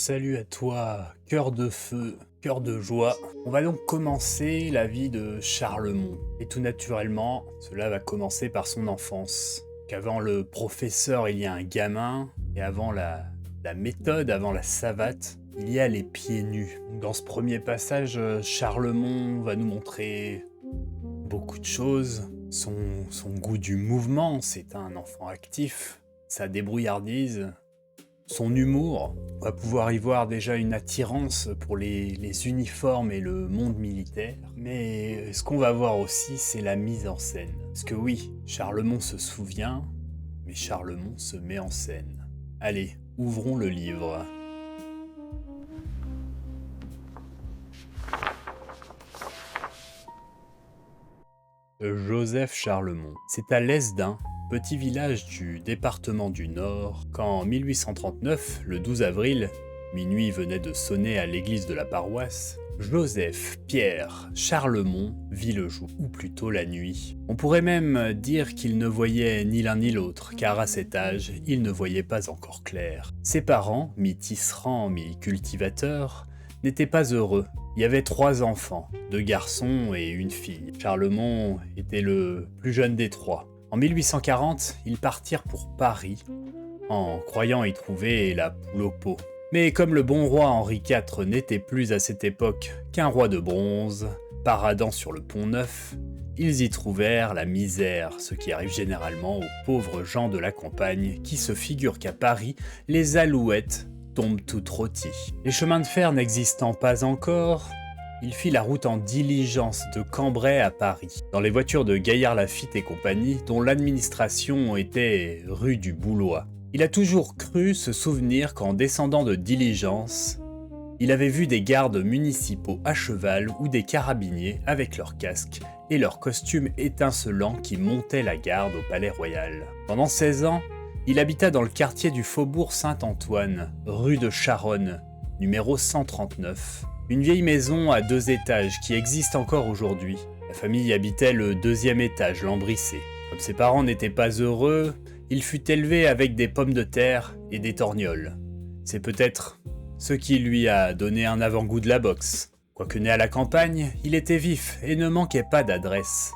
salut à toi, cœur de feu, cœur de joie. On va donc commencer la vie de Charlemont. Et tout naturellement, cela va commencer par son enfance. Qu'avant le professeur, il y a un gamin, et avant la méthode, avant la savate, il y a les pieds nus. Dans ce premier passage, Charlemont va nous montrer beaucoup de choses. Son goût du mouvement, c'est un enfant actif. Sa débrouillardise, son humour. On va pouvoir y voir déjà une attirance pour les uniformes et le monde militaire. Mais ce qu'on va voir aussi, c'est la mise en scène. Parce que oui, Charlemont se souvient, mais Charlemont se met en scène. Allez, ouvrons le livre. Joseph Charlemont. C'est à Lesdin, petit village du département du Nord, qu'en 1839, le 12 avril, minuit venait de sonner à l'église de la paroisse, Joseph Pierre Charlemont vit le jour, ou plutôt la nuit. On pourrait même dire qu'il ne voyait ni l'un ni l'autre, car à cet âge, il ne voyait pas encore clair. Ses parents, mi-tisserands, mi-cultivateurs, n'étaient pas heureux. Il y avait 3 enfants, 2 garçons et une fille. Charlemont était le plus jeune des 3. En 1840, ils partirent pour Paris, en croyant y trouver la poule au pot. Mais comme le bon roi Henri IV n'était plus à cette époque qu'un roi de bronze, paradant sur le Pont-Neuf, ils y trouvèrent la misère, ce qui arrive généralement aux pauvres gens de la campagne qui se figurent qu'à Paris, les alouettes tombent toutes rôties. Les chemins de fer n'existant pas encore, il fit la route en diligence de Cambrai à Paris, dans les voitures de Gaillard-Laffitte et compagnie, dont l'administration était rue du Boulois. Il a toujours cru se souvenir qu'en descendant de diligence, il avait vu des gardes municipaux à cheval ou des carabiniers avec leurs casques et leurs costumes étincelants qui montaient la garde au Palais Royal. Pendant 16 ans, il habita dans le quartier du Faubourg Saint-Antoine, rue de Charonne, numéro 139. Une vieille maison à 2 étages qui existe encore aujourd'hui. La famille habitait le 2e étage, lambrissé. Comme ses parents n'étaient pas heureux, il fut élevé avec des pommes de terre et des torgnoles. C'est peut-être ce qui lui a donné un avant-goût de la boxe. Quoique né à la campagne, il était vif et ne manquait pas d'adresse.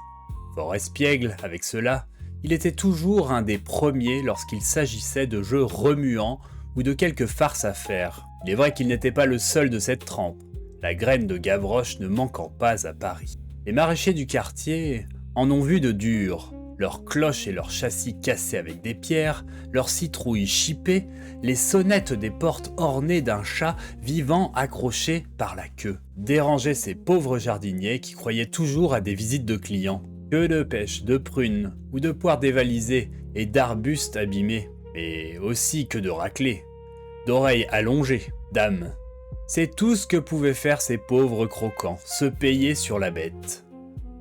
Fort espiègle avec cela, il était toujours un des premiers lorsqu'il s'agissait de jeux remuants ou de quelques farces à faire. Il est vrai qu'il n'était pas le seul de cette trempe, la graine de Gavroche ne manquant pas à Paris. Les maraîchers du quartier en ont vu de dur, leurs cloches et leurs châssis cassés avec des pierres, leurs citrouilles chippées, les sonnettes des portes ornées d'un chat vivant accroché par la queue. Dérangeaient ces pauvres jardiniers qui croyaient toujours à des visites de clients. Que de pêches, de prunes ou de poires dévalisées et d'arbustes abîmés, mais aussi que de raclés, d'oreilles allongées, d'âmes. C'est tout ce que pouvaient faire ces pauvres croquants, se payer sur la bête.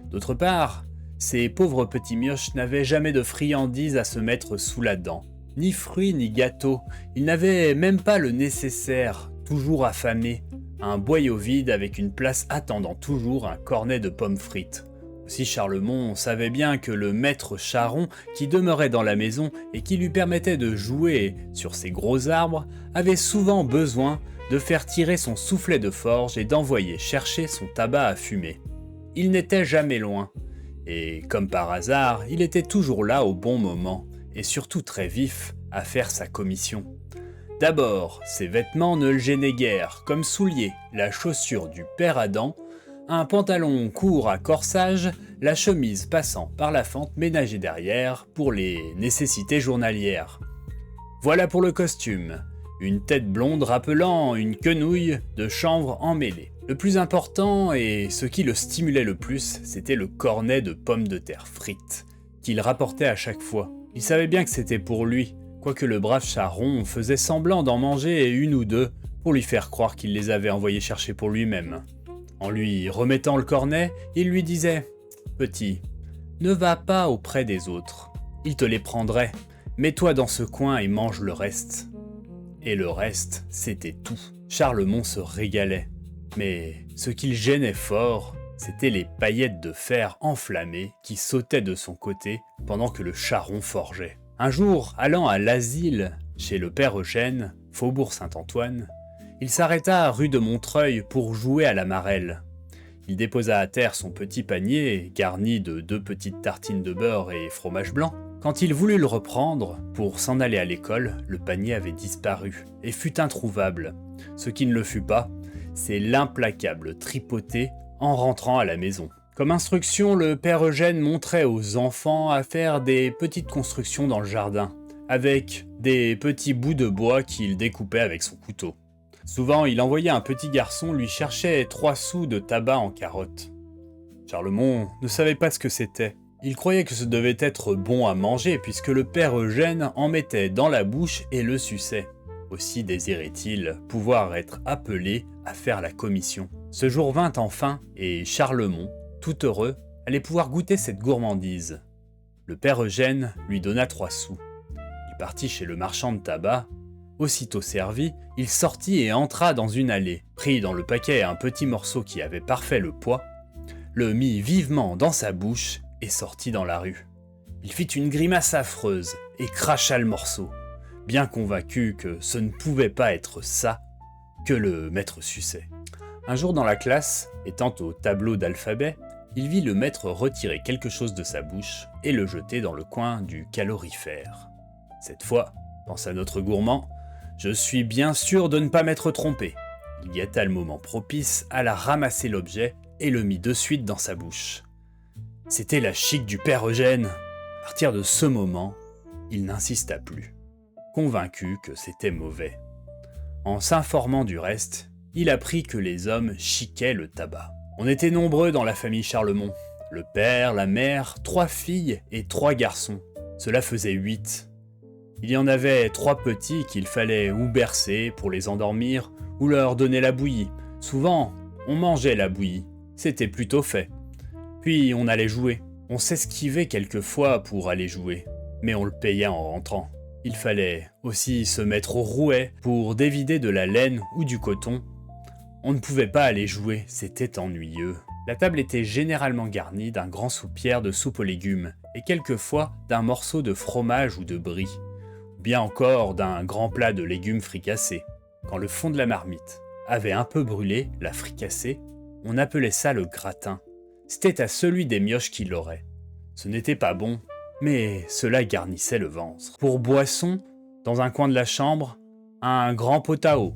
D'autre part, ces pauvres petits mioches n'avaient jamais de friandises à se mettre sous la dent, ni fruits ni gâteaux, ils n'avaient même pas le nécessaire, toujours affamés, un boyau vide avec une place attendant toujours un cornet de pommes frites. Aussi Charlemont savait bien que le maître charron qui demeurait dans la maison et qui lui permettait de jouer sur ses gros arbres avait souvent besoin de faire tirer son soufflet de forge et d'envoyer chercher son tabac à fumer. Il n'était jamais loin, et comme par hasard, il était toujours là au bon moment, et surtout très vif à faire sa commission. D'abord, ses vêtements ne le gênaient guère, comme souliers, la chaussure du père Adam, un pantalon court à corsage, la chemise passant par la fente ménagée derrière pour les nécessités journalières. Voilà pour le costume, une tête blonde rappelant une quenouille de chanvre emmêlée. Le plus important et ce qui le stimulait le plus, c'était le cornet de pommes de terre frites, qu'il rapportait à chaque fois. Il savait bien que c'était pour lui, quoique le brave charron faisait semblant d'en manger une ou deux pour lui faire croire qu'il les avait envoyés chercher pour lui-même. En lui remettant le cornet, il lui disait « Petit, ne va pas auprès des autres. Ils te les prendraient. Mets-toi dans ce coin et mange le reste. » Et le reste, c'était tout. Charlemont se régalait. Mais ce qui le gênait fort, c'étaient les paillettes de fer enflammées qui sautaient de son côté pendant que le charron forgeait. Un jour, allant à l'asile chez le père Eugène, Faubourg Saint-Antoine, Il s'arrêta rue de Montreuil pour jouer à la marelle. Il déposa à terre son petit panier, garni de 2 petites tartines de beurre et fromage blanc. Quand il voulut le reprendre, pour s'en aller à l'école, le panier avait disparu et fut introuvable. Ce qui ne le fut pas, c'est l'implacable tripoté en rentrant à la maison. Comme instruction, le père Eugène montrait aux enfants à faire des petites constructions dans le jardin, avec des petits bouts de bois qu'il découpait avec son couteau. Souvent, il envoyait un petit garçon lui chercher 3 sous de tabac en carotte. Charlemont ne savait pas ce que c'était. Il croyait que ce devait être bon à manger puisque le père Eugène en mettait dans la bouche et le suçait. Aussi désirait-il pouvoir être appelé à faire la commission. Ce jour vint enfin et Charlemont, tout heureux, allait pouvoir goûter cette gourmandise. Le père Eugène lui donna 3 sous. Il partit chez le marchand de tabac. Aussitôt servi, il sortit et entra dans une allée, prit dans le paquet un petit morceau qui avait parfait le poids, le mit vivement dans sa bouche et sortit dans la rue. Il fit une grimace affreuse et cracha le morceau, bien convaincu que ce ne pouvait pas être ça que le maître suçait. Un jour dans la classe, étant au tableau d'alphabet, il vit le maître retirer quelque chose de sa bouche et le jeter dans le coin du calorifère. Cette fois, pensa notre gourmand, je suis bien sûr de ne pas m'être trompé. Il guetta le moment propice, alla ramasser l'objet et le mit de suite dans sa bouche. C'était la chique du père Eugène. À partir de ce moment, il n'insista plus, convaincu que c'était mauvais. En s'informant du reste, il apprit que les hommes chiquaient le tabac. On était nombreux dans la famille Charlemont. Le père, la mère, 3 filles et 3 garçons. Cela faisait 8. Il y en avait 3 petits qu'il fallait ou bercer pour les endormir ou leur donner la bouillie. Souvent, on mangeait la bouillie. C'était plutôt fait. Puis on allait jouer. On s'esquivait quelquefois pour aller jouer, mais on le payait en rentrant. Il fallait aussi se mettre au rouet pour dévider de la laine ou du coton. On ne pouvait pas aller jouer, c'était ennuyeux. La table était généralement garnie d'un grand soupière de soupe aux légumes et quelquefois d'un morceau de fromage ou de brie, ou bien encore d'un grand plat de légumes fricassés. Quand le fond de la marmite avait un peu brûlé, la fricassée, on appelait ça le gratin. C'était à celui des mioches qui l'aurait. Ce n'était pas bon, mais cela garnissait le ventre. Pour boisson, dans un coin de la chambre, un grand pot à eau,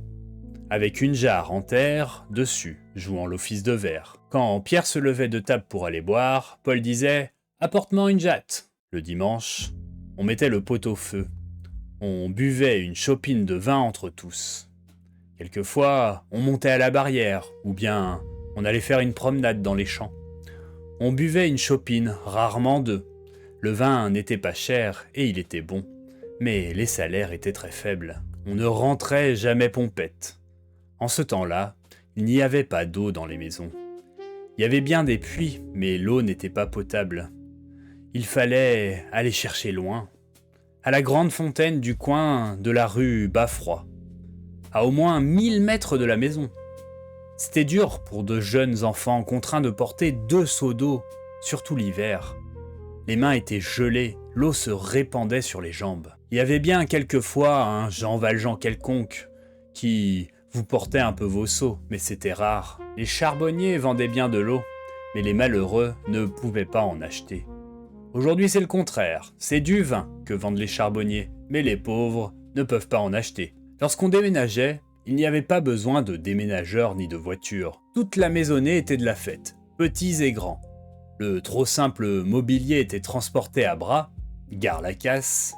avec une jarre en terre dessus, jouant l'office de verre. Quand Pierre se levait de table pour aller boire, Paul disait « Apporte-moi une jatte ». Le dimanche, on mettait le pot au feu. On buvait une chopine de vin entre tous. Quelquefois, on montait à la barrière, ou bien on allait faire une promenade dans les champs. On buvait une chopine, rarement 2. Le vin n'était pas cher et il était bon, mais les salaires étaient très faibles. On ne rentrait jamais pompette. En ce temps-là, il n'y avait pas d'eau dans les maisons. Il y avait bien des puits, mais l'eau n'était pas potable. Il fallait aller chercher loin, à la grande fontaine du coin de la rue Baffroy, à au moins 1000 mètres de la maison. C'était dur pour de jeunes enfants contraints de porter 2 seaux d'eau, surtout l'hiver. Les mains étaient gelées, l'eau se répandait sur les jambes. Il y avait bien quelquefois un Jean Valjean quelconque qui vous portait un peu vos seaux, mais c'était rare. Les charbonniers vendaient bien de l'eau, mais les malheureux ne pouvaient pas en acheter. Aujourd'hui c'est le contraire, c'est du vin que vendent les charbonniers, mais les pauvres ne peuvent pas en acheter. Lorsqu'on déménageait, il n'y avait pas besoin de déménageurs ni de voitures. Toute la maisonnée était de la fête, petits et grands. Le trop simple mobilier était transporté à bras, gare la casse.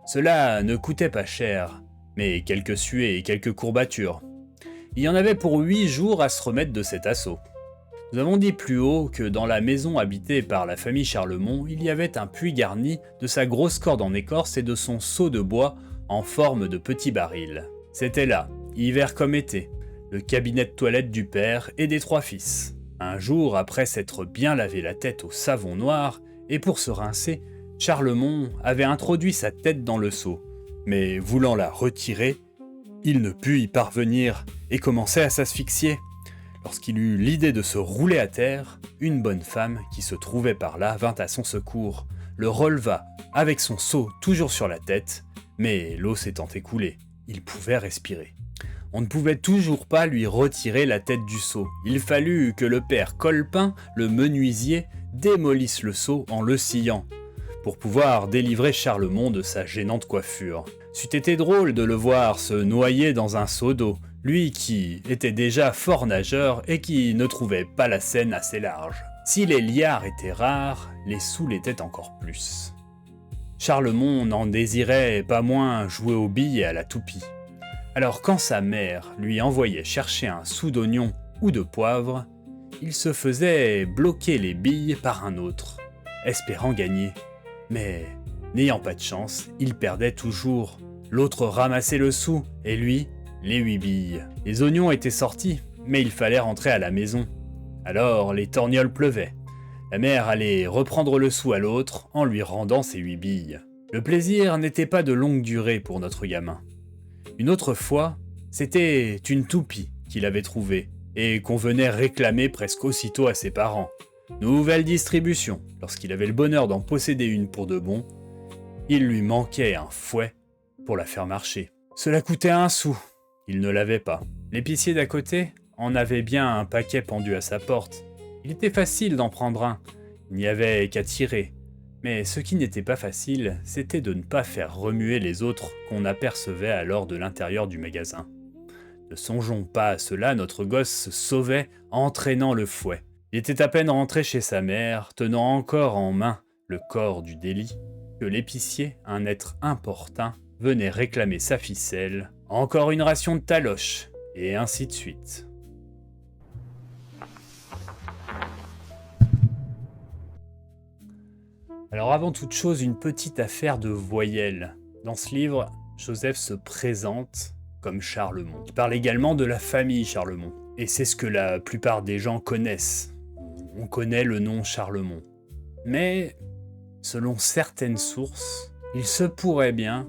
Cela ne coûtait pas cher, mais quelques suées et quelques courbatures. Il y en avait pour 8 jours à se remettre de cet assaut. Nous avons dit plus haut que dans la maison habitée par la famille Charlemont, il y avait un puits garni de sa grosse corde en écorce et de son seau de bois en forme de petit baril. C'était là, hiver comme été, le cabinet de toilette du père et des 3 fils. Un jour, après s'être bien lavé la tête au savon noir, et pour se rincer, Charlemont avait introduit sa tête dans le seau, mais voulant la retirer, il ne put y parvenir et commençait à s'asphyxier. Lorsqu'il eut l'idée de se rouler à terre, une bonne femme qui se trouvait par là vint à son secours, le releva avec son seau toujours sur la tête, mais l'eau s'étant écoulée, il pouvait respirer. on ne pouvait toujours pas lui retirer la tête du seau. Il fallut que le père Colpin, le menuisier, démolisse le seau en le sciant, pour pouvoir délivrer Charlemont de sa gênante coiffure. C'eût été drôle de le voir se noyer dans un seau d'eau, lui qui était déjà fort nageur et qui ne trouvait pas la Seine assez large. Si les liards étaient rares, les sous l'étaient encore plus. Charlemont n'en désirait pas moins jouer aux billes et à la toupie. Alors quand sa mère lui envoyait chercher un sou d'oignon ou de poivre, il se faisait bloquer les billes par un autre, espérant gagner. Mais, n'ayant pas de chance, il perdait toujours. L'autre ramassait le sou, et lui, les 8 billes. Les oignons étaient sortis, mais il fallait rentrer à la maison. Alors les torgnoles pleuvaient. La mère allait reprendre le sou à l'autre en lui rendant ses 8 billes. Le plaisir n'était pas de longue durée pour notre gamin. Une autre fois, c'était une toupie qu'il avait trouvée et qu'on venait réclamer presque aussitôt à ses parents. Nouvelle distribution. Lorsqu'il avait le bonheur d'en posséder une pour de bon, il lui manquait un fouet pour la faire marcher. Cela coûtait 1 sou. Il ne l'avait pas. L'épicier d'à côté en avait bien un paquet pendu à sa porte. Il était facile d'en prendre un. Il n'y avait qu'à tirer. Mais ce qui n'était pas facile, c'était de ne pas faire remuer les autres qu'on apercevait alors de l'intérieur du magasin. Ne songeons pas à cela, notre gosse se sauvait en traînant le fouet. Il était à peine rentré chez sa mère, tenant encore en main le corps du délit, que l'épicier, un être importun, venait réclamer sa ficelle, encore une ration de taloche, et ainsi de suite. Alors avant toute chose, une petite affaire de voyelles. Dans ce livre, Joseph se présente comme Charlemont. Il parle également de la famille Charlemont. Et c'est ce que la plupart des gens connaissent. On connaît le nom Charlemont. Mais, selon certaines sources, il se pourrait bien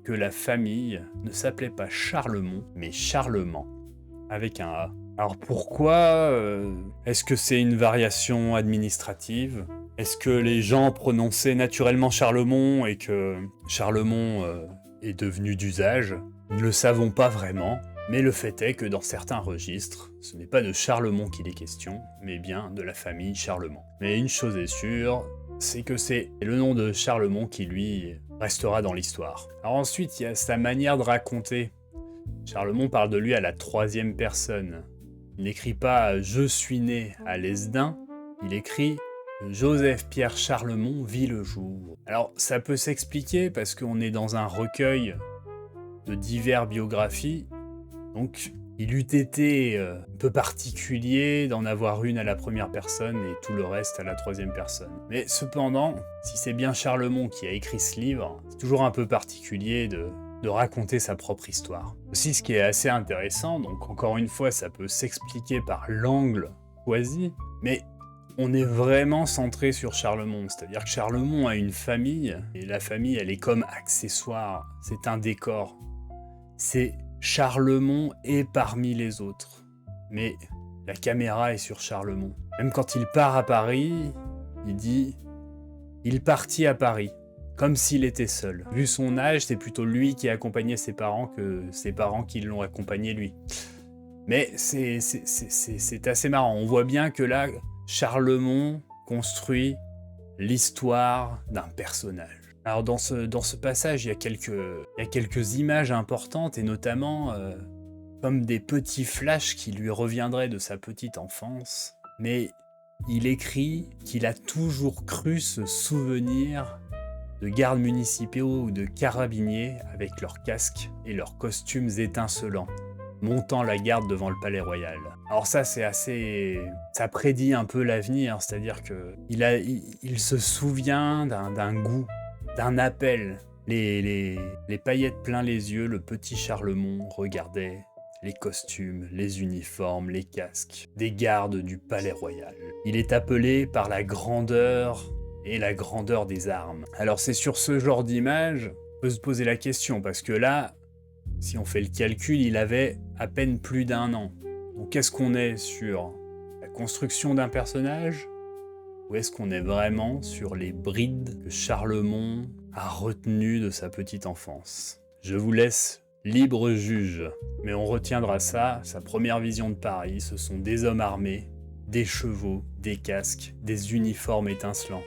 que la famille ne s'appelait pas Charlemont, mais Charlemagne, avec un A. Alors pourquoi est-ce que c'est une variation administrative ? Est-ce que les gens prononçaient naturellement Charlemont et que Charlemont est devenu d'usage ? Nous ne le savons pas vraiment, mais le fait est que dans certains registres, ce n'est pas de Charlemont qu'il est question, mais bien de la famille Charlemont. Mais une chose est sûre, c'est que c'est le nom de Charlemont qui, lui, restera dans l'histoire. Alors ensuite, il y a sa manière de raconter. Charlemont parle de lui à la 3e personne. Il n'écrit pas « Je suis né à Lesdin », il écrit « Joseph-Pierre Charlemont vit le jour ». Alors ça peut s'expliquer parce qu'on est dans un recueil de diverses biographies, donc il eût été un peu particulier d'en avoir une à la 1re personne et tout le reste à la 3e personne. Mais cependant, si c'est bien Charlemont qui a écrit ce livre, c'est toujours un peu particulier de raconter sa propre histoire. Aussi, ce qui est assez intéressant, donc encore une fois, ça peut s'expliquer par l'angle choisi, mais on est vraiment centré sur Charlemont, c'est-à-dire que Charlemont a une famille, et la famille, elle est comme accessoire, c'est un décor. C'est Charlemont est parmi les autres, mais la caméra est sur Charlemont. Même quand il part à Paris, il dit « Il partit à Paris ». Comme s'il était seul. Vu son âge, c'est plutôt lui qui a accompagné ses parents que ses parents qui l'ont accompagné lui. Mais c'est assez marrant. On voit bien que là, Charlemont construit l'histoire d'un personnage. Alors dans ce passage, il y a quelques images importantes et notamment comme des petits flashs qui lui reviendraient de sa petite enfance. Mais il écrit qu'il a toujours cru se souvenir de gardes municipaux ou de carabiniers avec leurs casques et leurs costumes étincelants, montant la garde devant le palais royal. Alors ça, c'est assez... ça prédit un peu l'avenir, c'est-à-dire que il se souvient d'un goût, d'un appel. Les paillettes plein les yeux, le petit Charlemont regardait les costumes, les uniformes, les casques des gardes du palais royal. Il est appelé par la grandeur et la grandeur des armes. Alors c'est sur ce genre d'image qu'on peut se poser la question, parce que là, si on fait le calcul, il avait à peine plus d'1 an. Donc est-ce qu'on est sur la construction d'un personnage, ou est-ce qu'on est vraiment sur les brides que Charlemont a retenues de sa petite enfance ? Je vous laisse libre juge. Mais on retiendra ça, sa première vision de Paris, ce sont des hommes armés, des chevaux, des casques, des uniformes étincelants.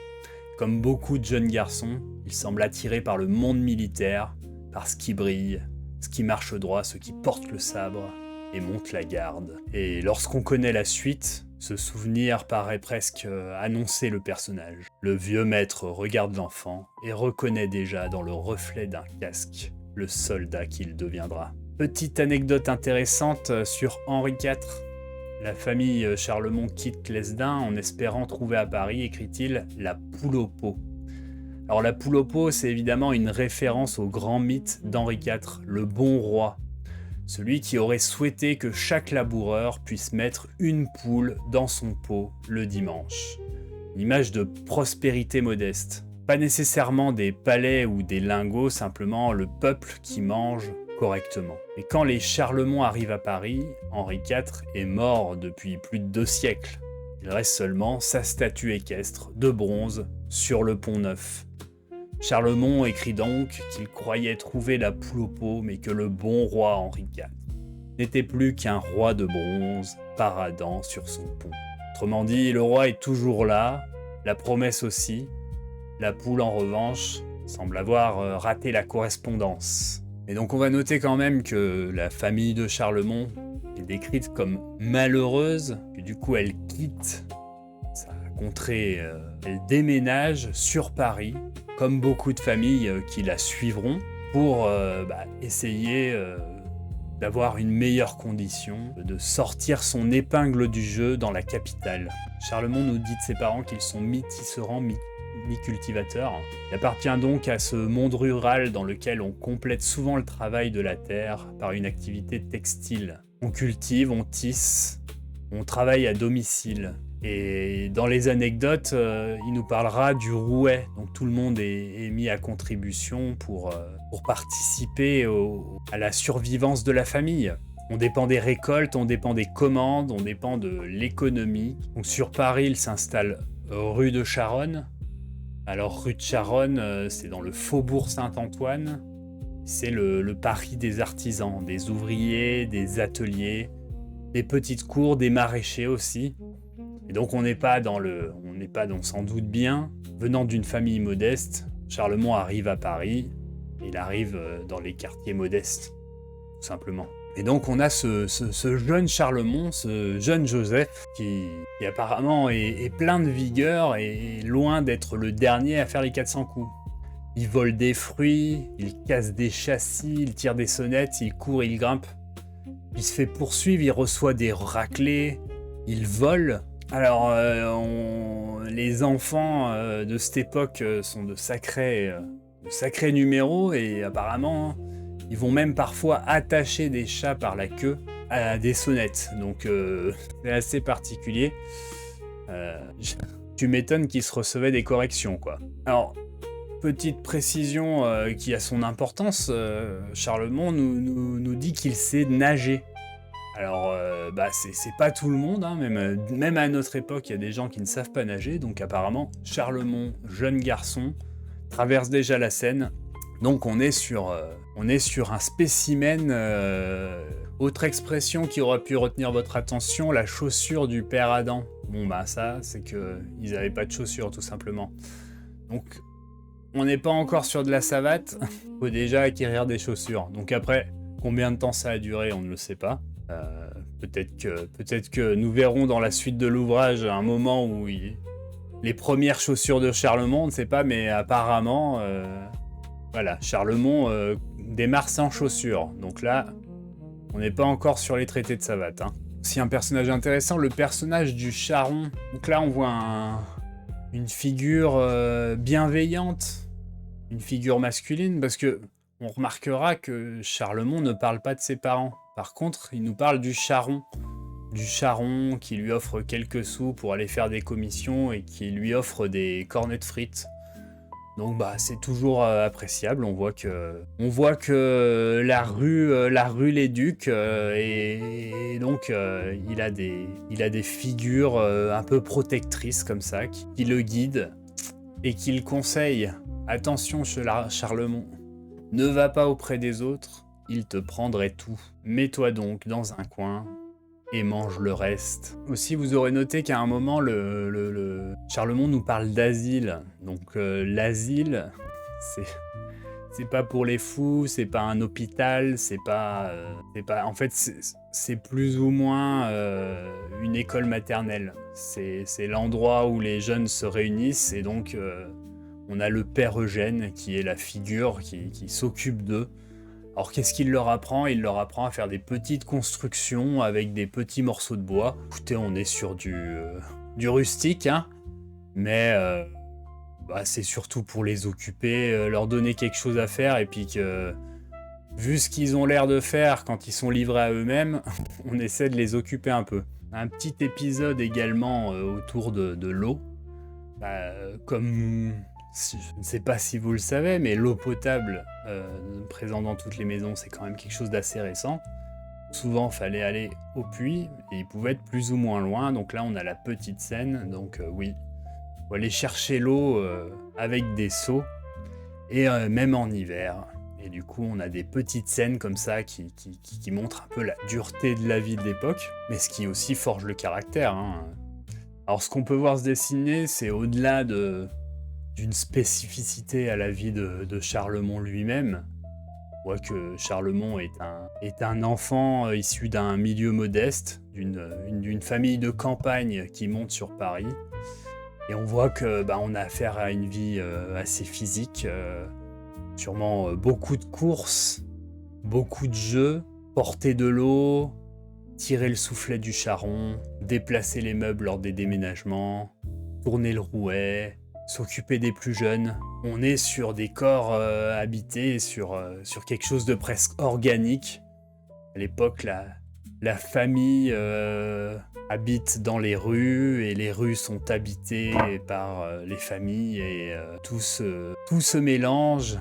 Comme beaucoup de jeunes garçons, il semble attiré par le monde militaire, par ce qui brille, ce qui marche droit, ce qui porte le sabre et monte la garde. Et lorsqu'on connaît la suite, ce souvenir paraît presque annoncer le personnage. Le vieux maître regarde l'enfant et reconnaît déjà dans le reflet d'un casque le soldat qu'il deviendra. Petite anecdote intéressante sur Henri IV. La famille Charlemont quitte Lesdin en espérant trouver à Paris, écrit-il, la poule au pot. Alors la poule au pot, c'est évidemment une référence au grand mythe d'Henri IV, le bon roi. Celui qui aurait souhaité que chaque laboureur puisse mettre une poule dans son pot le dimanche. Une image de prospérité modeste. Pas nécessairement des palais ou des lingots, simplement le peuple qui mange correctement. Et quand les Charlemont arrivent à Paris, Henri IV est mort depuis plus de 2 siècles. Il reste seulement sa statue équestre de bronze sur le Pont Neuf. Charlemont écrit donc qu'il croyait trouver la poule au pot, mais que le bon roi Henri IV n'était plus qu'un roi de bronze paradant sur son pont. Autrement dit, le roi est toujours là, la promesse aussi. La poule, en revanche, semble avoir raté la correspondance. Et donc on va noter quand même que la famille de Charlemont est décrite comme malheureuse, que du coup elle quitte sa contrée, elle déménage sur Paris, comme beaucoup de familles qui la suivront, pour essayer d'avoir une meilleure condition, de sortir son épingle du jeu dans la capitale. Charlemont nous dit de ses parents qu'ils sont mi-tisserands, mi-cultivateurs. Il appartient donc à ce monde rural dans lequel on complète souvent le travail de la terre par une activité textile. On cultive, on tisse, on travaille à domicile. Et dans les anecdotes, il nous parlera du rouet. Donc tout le monde est mis à contribution pour participer à la survivance de la famille. On dépend des récoltes, on dépend des commandes, on dépend de l'économie. Donc sur Paris, il s'installe rue de Charonne. Alors rue de Charonne, c'est dans le faubourg Saint-Antoine. C'est le Paris des artisans, des ouvriers, des ateliers, des petites cours, des maraîchers aussi. Et donc on n'est pas on s'en doute bien, venant d'une famille modeste, Charlemont arrive à Paris, il arrive dans les quartiers modestes, tout simplement. Et donc on a ce jeune Charlemont, ce jeune Joseph, qui apparemment est plein de vigueur et loin d'être le dernier à faire les 400 coups. Il vole des fruits, il casse des châssis, il tire des sonnettes, il court, il grimpe. Il se fait poursuivre, il reçoit des raclées, il vole. Alors, les enfants de cette époque sont de sacrés numéros et apparemment, ils vont même parfois attacher des chats par la queue à des sonnettes. Donc, c'est assez particulier. Tu m'étonnes qu'ils se recevaient des corrections, quoi. Alors, petite précision qui a son importance, Charlemont nous dit qu'il sait nager. Alors, c'est pas tout le monde, hein, même à notre époque, il y a des gens qui ne savent pas nager, donc apparemment, Charlemont, jeune garçon, traverse déjà la Seine, donc on est sur un spécimen. Autre expression qui aurait pu retenir votre attention, la chaussure du père Adam. Bon ça, c'est qu'ils n'avaient pas de chaussures, tout simplement. Donc, on n'est pas encore sur de la savate, faut déjà acquérir des chaussures. Donc après, combien de temps ça a duré, on ne le sait pas. Peut-être que nous verrons dans la suite de l'ouvrage un moment où les premières chaussures de Charlemont, on ne sait pas, mais apparemment, Charlemont démarre sans chaussures. Donc là, on n'est pas encore sur les traités de savate. Hein. Si un personnage intéressant, le personnage du charron. Donc là, on voit une figure bienveillante, une figure masculine, parce que on remarquera que Charlemont ne parle pas de ses parents. Par contre, il nous parle du charron qui lui offre quelques sous pour aller faire des commissions et qui lui offre des cornets de frites. Donc c'est toujours appréciable. On voit que la rue l'éduque et donc il a des figures un peu protectrices comme ça qui le guident et qui le conseillent. Attention, Charlemont, ne va pas auprès des autres. il te prendrait tout. Mets-toi donc dans un coin et mange le reste. Aussi, vous aurez noté qu'à un moment, Charlemont nous parle d'asile. Donc l'asile, c'est pas pour les fous, c'est pas un hôpital, c'est pas... En fait, c'est plus ou moins une école maternelle. C'est l'endroit où les jeunes se réunissent et donc on a le père Eugène qui est la figure qui s'occupe d'eux. Alors qu'est-ce qu'il leur apprend? Il leur apprend à faire des petites constructions avec des petits morceaux de bois. Écoutez, on est sur du rustique, hein, mais c'est surtout pour les occuper, leur donner quelque chose à faire, et puis que, vu ce qu'ils ont l'air de faire quand ils sont livrés à eux-mêmes, on essaie de les occuper un peu. Un petit épisode également autour de l'eau. Comme... Je ne sais pas si vous le savez, mais l'eau potable présente dans toutes les maisons, c'est quand même quelque chose d'assez récent. Souvent, il fallait aller au puits, et il pouvait être plus ou moins loin. Donc là, on a la petite Seine. Donc oui, il faut aller chercher l'eau avec des seaux, et même en hiver. Et du coup, on a des petites scènes comme ça qui montrent un peu la dureté de la vie de l'époque, mais ce qui aussi forge le caractère, hein. Alors, ce qu'on peut voir se dessiner, c'est au-delà d'une spécificité à la vie de Charlemont lui-même. On voit que Charlemont est un enfant issu d'un milieu modeste, d'une famille de campagne qui monte sur Paris. Et on voit que on a affaire à une vie assez physique, sûrement beaucoup de courses, beaucoup de jeux, porter de l'eau, tirer le soufflet du charron, déplacer les meubles lors des déménagements, tourner le rouet, s'occuper des plus jeunes. On est sur des corps habités, sur quelque chose de presque organique. À l'époque, la famille habite dans les rues, et les rues sont habitées par les familles, et tout se mélange,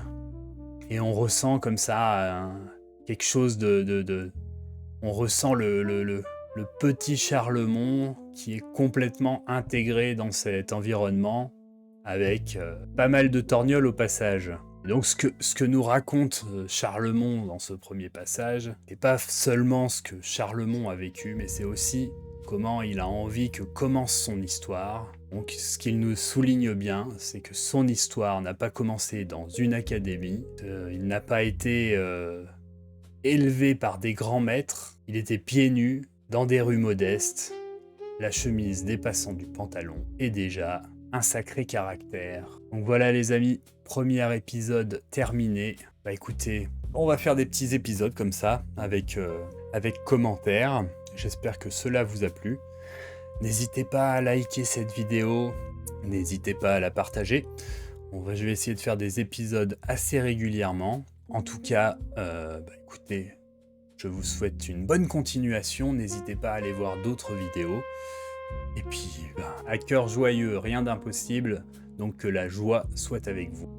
et on ressent comme ça quelque chose on ressent le petit Charlemont qui est complètement intégré dans cet environnement, avec pas mal de torgnoles au passage. Donc ce que nous raconte Charlemont dans ce premier passage, c'est pas seulement ce que Charlemont a vécu, mais c'est aussi comment il a envie que commence son histoire. Donc ce qu'il nous souligne bien, c'est que son histoire n'a pas commencé dans une académie, il n'a pas été élevé par des grands maîtres, il était pieds nus, dans des rues modestes, la chemise dépassant du pantalon, et déjà un sacré caractère. Donc voilà les amis, premier épisode terminé. Écoutez, on va faire des petits épisodes comme ça, avec commentaires. J'espère que cela vous a plu. N'hésitez pas à liker cette vidéo, n'hésitez pas à la partager. Je vais essayer de faire des épisodes assez régulièrement. En tout cas, écoutez, je vous souhaite une bonne continuation. N'hésitez pas à aller voir d'autres vidéos. Et puis, à cœur joyeux, rien d'impossible. Donc que la joie soit avec vous.